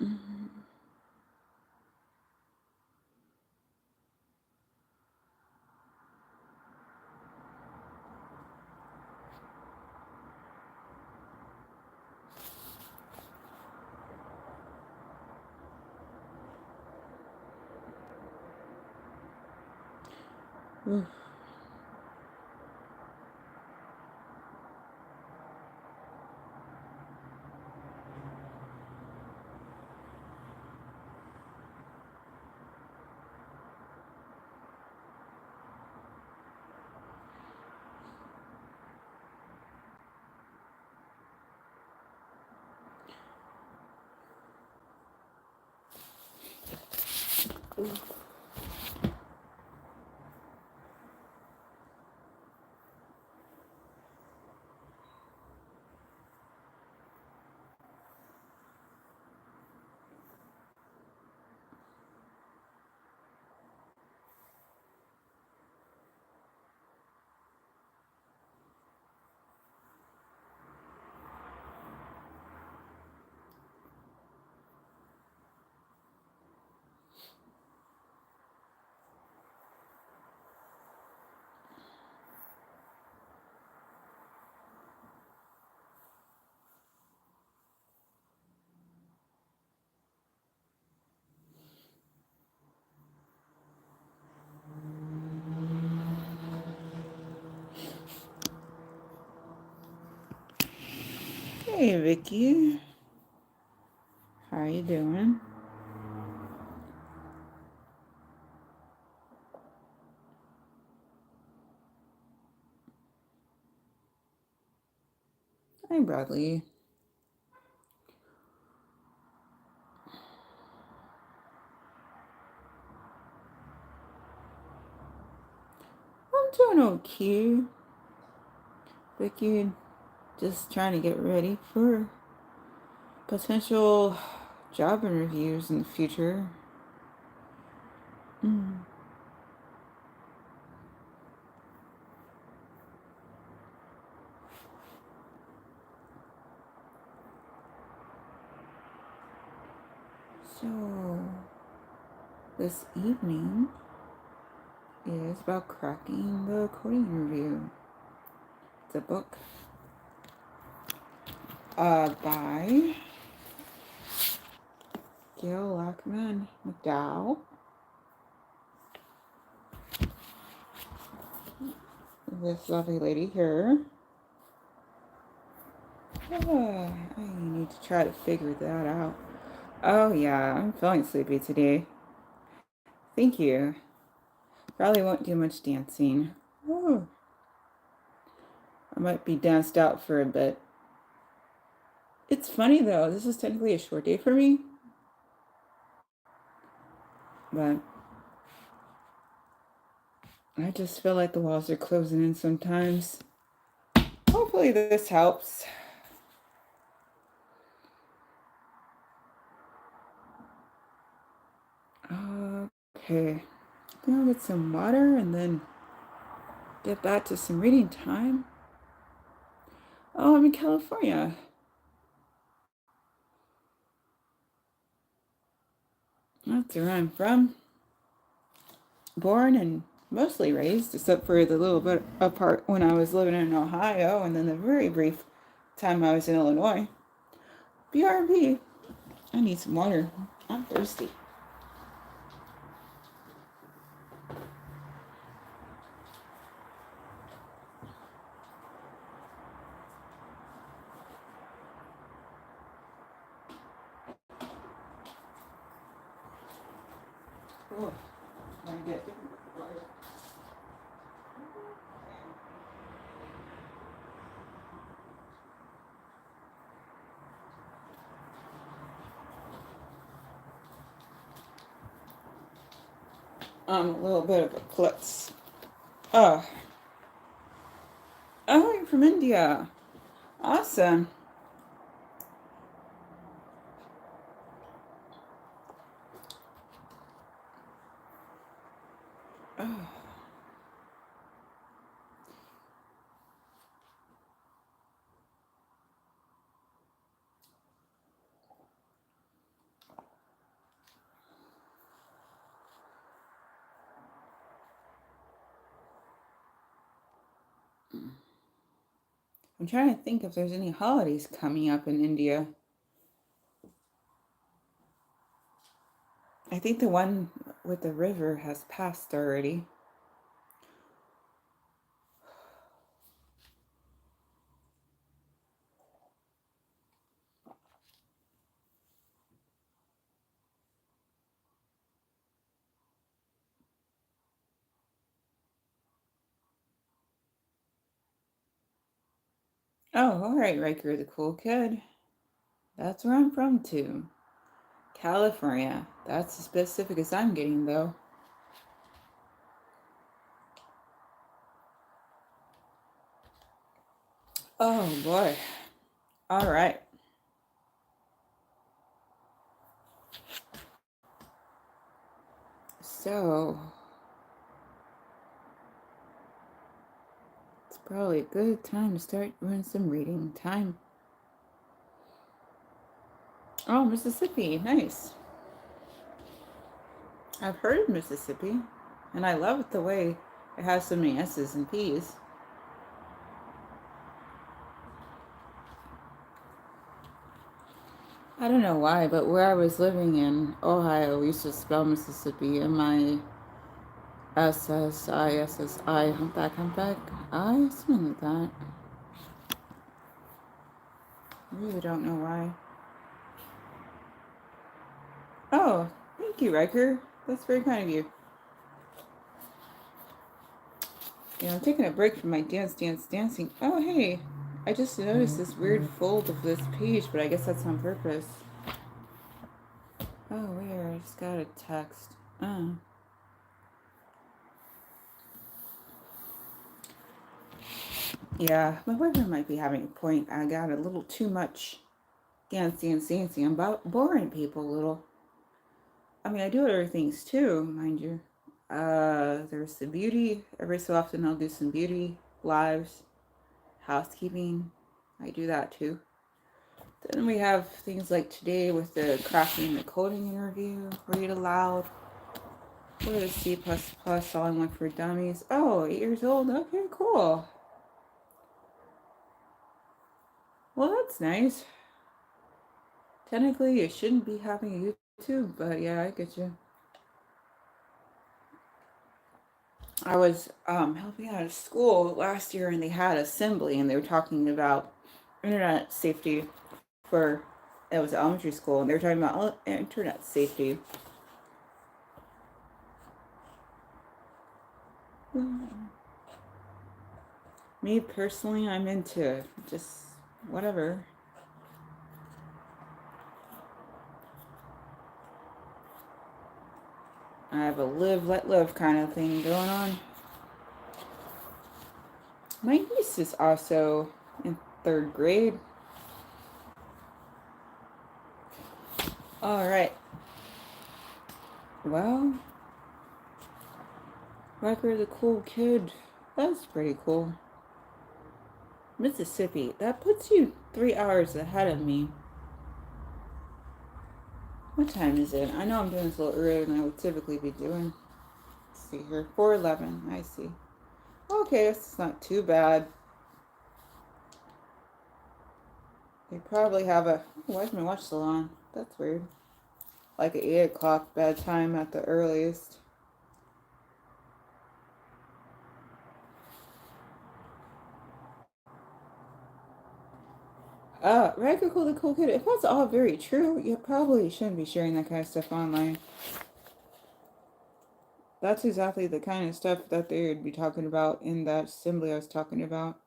Oof. Oof. Hey, Vicky. How you doing? Hi, Bradley. I'm doing okay. Vicky, just trying to get ready for potential job interviews in the future. Mm. So, this evening is about cracking the coding interview. It's a book by Gayle Laakman McDowell. This lovely lady here. I need to try to figure that out. Oh yeah, I'm feeling sleepy today. Thank you. Probably won't do much dancing. Oh, I might be danced out for a bit. It's funny though, this is technically a short day for me, but I just feel like the walls are closing in sometimes. Hopefully this helps. Okay, I think I'll get some water and then get back to some reading time. Oh, I'm in California. That's where I'm from. Born and mostly raised, except for the little bit apart when I was living in Ohio and then the very brief time I was in Illinois. BRB. I need some water. I'm thirsty. Oh, I get different water. I'm a little bit of a klutz. Oh, you're from India. Awesome. Oh, I'm trying to think if there's any holidays coming up in India. I think the one with the river has passed already. Oh, all right, Riker the cool kid. That's where I'm from too. California. That's as specific as I'm getting though. Oh boy. All right. So, it's probably a good time to start doing some reading time. Oh, Mississippi. Nice. I've heard of Mississippi, and I love it the way it has so many S's and P's. I don't know why, but where I was living in Ohio, we used to spell Mississippi SSI, humpback, I, something like that. I really don't know why. Oh, thank you, Riker. That's very kind of you. Yeah, I'm taking a break from my dancing. Oh, hey. I just noticed this weird fold of this page, but I guess that's on purpose. Oh, weird. I just got a text. Oh. Yeah, my boyfriend might be having a point. I got a little too much dancing. I'm about boring people a little. I mean, I do other things too, mind you. There's the beauty. Every so often I'll do some beauty lives, housekeeping. I do that too. Then we have things like today with the crafting the coding interview, read aloud. What is C++, all in one for dummies? Oh, 8 years old. Okay, cool. Well, that's nice. Technically, you shouldn't be having a YouTube, but yeah, I get you. I was helping out at school last year, and they had assembly, and they were talking about internet safety for, it was elementary school, and they were talking about internet safety. Me personally, I'm into just whatever. I have a live, let live kind of thing going on. My niece is also in 3rd grade. All right. Well, Riker the cool kid. That's pretty cool. Mississippi. That puts you 3 hours ahead of me. What time is it? I know I'm doing this a little earlier than I would typically be doing. Let's see here. 4:11. I see. Okay, it's not too bad. They probably have a... why is my watch still on? That's weird. Like an 8 o'clock bedtime at the earliest. Riker the cool kid. If that's all very true, you probably shouldn't be sharing that kind of stuff online. That's exactly the kind of stuff that they would be talking about in that assembly I was talking about.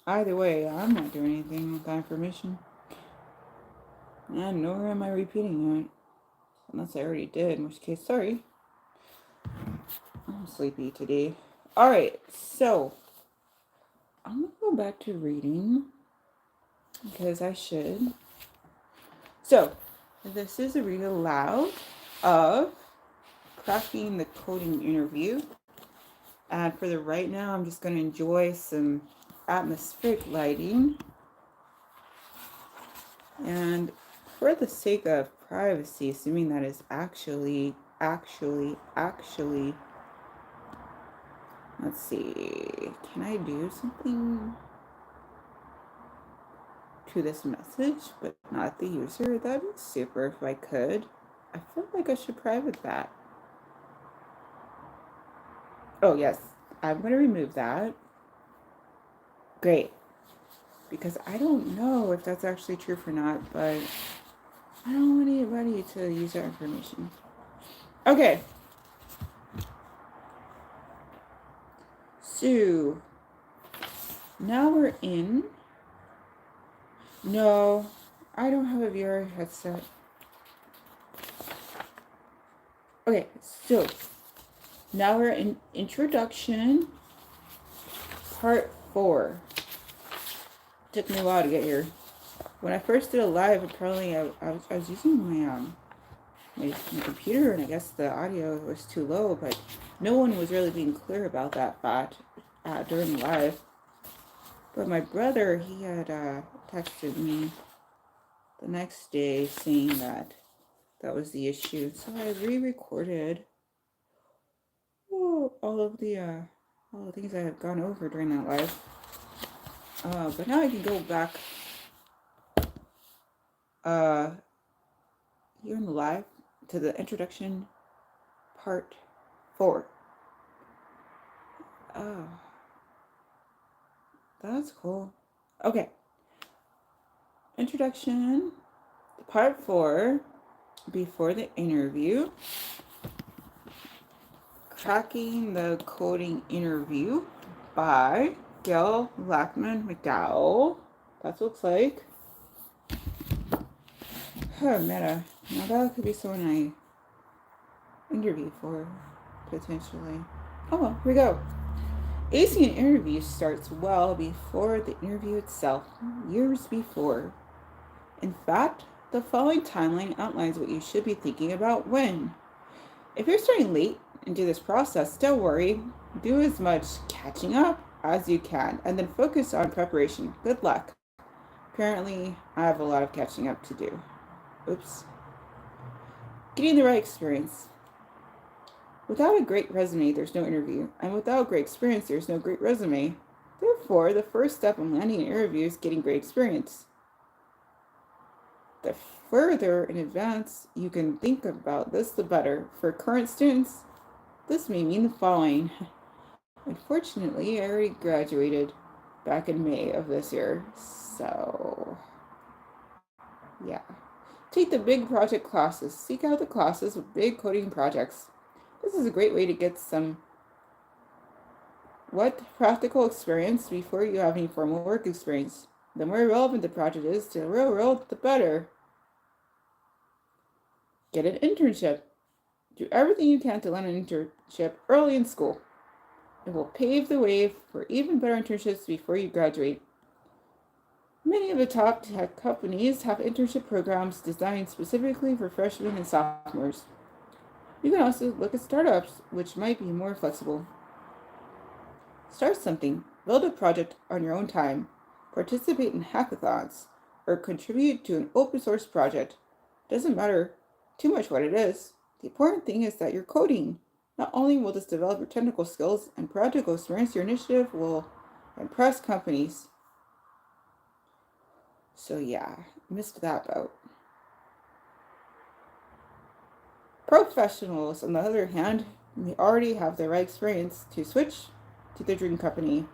Either way, I'm not doing anything with that information. And nor am I repeating it. Unless I already did, in which case, sorry. I'm sleepy today. Alright, so I'm going to go back to reading because I should. So, this is a read aloud of Crafting the Coding Interview. And for the right now, I'm just going to enjoy some atmospheric lighting. And for the sake of privacy, assuming that is actually, Let's see. Can I do something to this message, but not the user? That'd be super if I could. I feel like I should private that. Oh, yes. I'm going to remove that. Great. Because I don't know if that's actually true or not, but I don't want anybody to use that information. Okay. So, now we're in. No, I don't have a VR headset. Okay, so now we're in introduction part 4. Took me a while to get here. When I first did a live, apparently I was using my computer, and I guess the audio was too low, but no one was really being clear about that fact during the live. But my brother, he had texted me the next day saying that was the issue. So I re-recorded all of the things I had gone over during that live. But now I can go back here in the live to the introduction part 4. Oh, that's cool. Okay. Introduction to part 4, before the interview. Cracking the Coding Interview by Gayle Laakman McDowell. That's what it looks like. Oh, meta. Now that could be someone I interview for, potentially. Oh well, here we go. Acing an interview starts well before the interview itself, years before. In fact, the following timeline outlines what you should be thinking about when. If you're starting late into this process, don't worry. Do as much catching up as you can, and then focus on preparation. Good luck. Apparently, I have a lot of catching up to do. Oops. Getting the right experience. Without a great resume, there's no interview. And without great experience, there's no great resume. Therefore, the first step in landing an interview is getting great experience. The further in advance you can think about this, the better. For current students, this may mean the following. Unfortunately, I already graduated back in May of this year. So, yeah. Take the big project classes. Seek out the classes with big coding projects. This is a great way to get some practical experience before you have any formal work experience. The more relevant the project is to the real world, the better. Get an internship. Do everything you can to land an internship early in school. It will pave the way for even better internships before you graduate. Many of the top tech companies have internship programs designed specifically for freshmen and sophomores. You can also look at startups, which might be more flexible. Start something, build a project on your own time, participate in hackathons, or contribute to an open source project. Doesn't matter too much what it is. The important thing is that you're coding. Not only will this develop your technical skills and practical experience, your initiative will impress companies. So yeah, missed that boat. Professionals, on the other hand, may already have the right experience to switch to the dream company.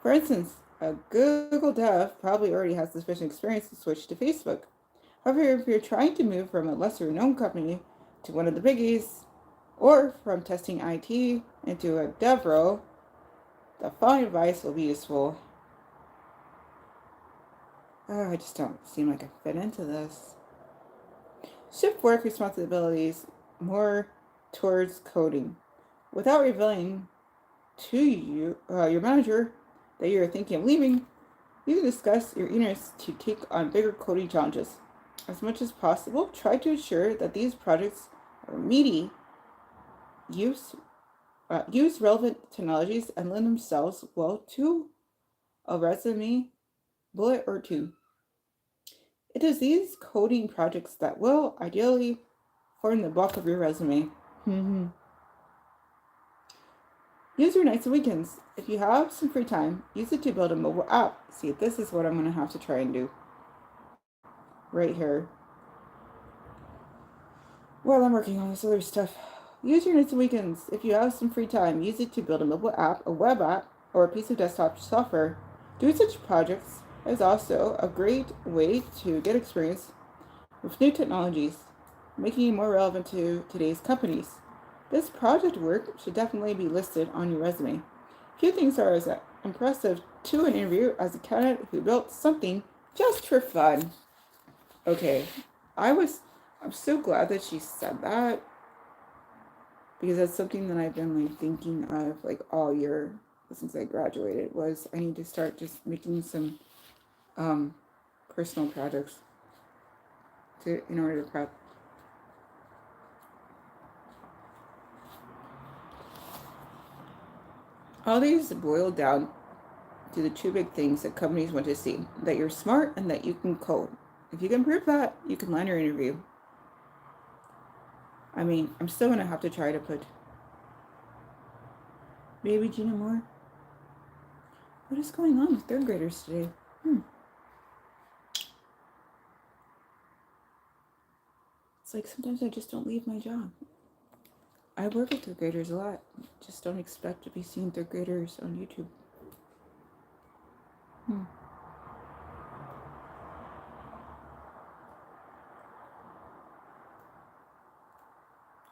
For instance, a Google dev probably already has sufficient experience to switch to Facebook. However, if you're trying to move from a lesser known company to one of the biggies, or from testing IT into a dev role, the following advice will be useful. I just don't seem like I fit into this. Shift work responsibilities more towards coding. Without revealing to your manager that you're thinking of leaving, you can discuss your eagerness to take on bigger coding challenges. As much as possible, try to ensure that these projects are meaty, use relevant technologies, and lend themselves well to a resume bullet or two. It is these coding projects that will ideally form the bulk of your resume. Use your nights and weekends. If you have some free time, use it to build a mobile app. See, this is what I'm going to have to try and do right here while I'm working on this other stuff. Use your nights and weekends. If you have some free time, use it to build a mobile app, a web app, or a piece of desktop software. Doing such projects is also a great way to get experience with new technologies, making you more relevant to today's companies. This project work should definitely be listed on your resume. Few things are as impressive to an interview as a candidate who built something just for fun. Okay, I'm so glad that she said that because that's something that I've been like thinking of like all year since I graduated was I need to start just making some um, personal projects to in order to prep. All these boil down to the two big things that companies want to see: that you're smart and that you can code. If you can prove that, you can land your interview. I mean, I'm still gonna have to try to put maybe Gina Moore. What is going on with third graders today? It's like sometimes I just don't leave my job. I work with third graders a lot. Just don't expect to be seeing third graders on YouTube.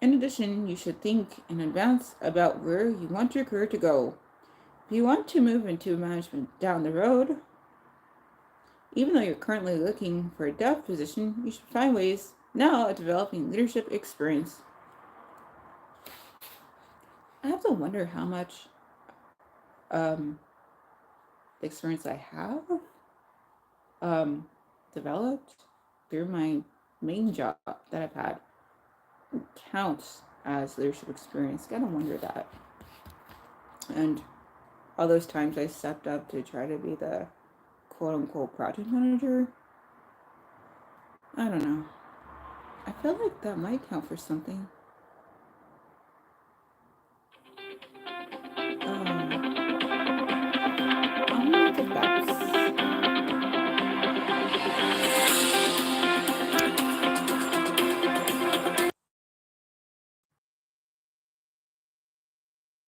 In addition, you should think in advance about where you want your career to go. If you want to move into management down the road, even though you're currently looking for a dev position, you should find ways now of developing leadership experience. I have to wonder how much um, the experience I have um, developed through my main job that I've had counts as leadership experience. Gotta wonder that. And all those times I stepped up to try to be the quote unquote project manager, I don't know. I feel like that might count for something.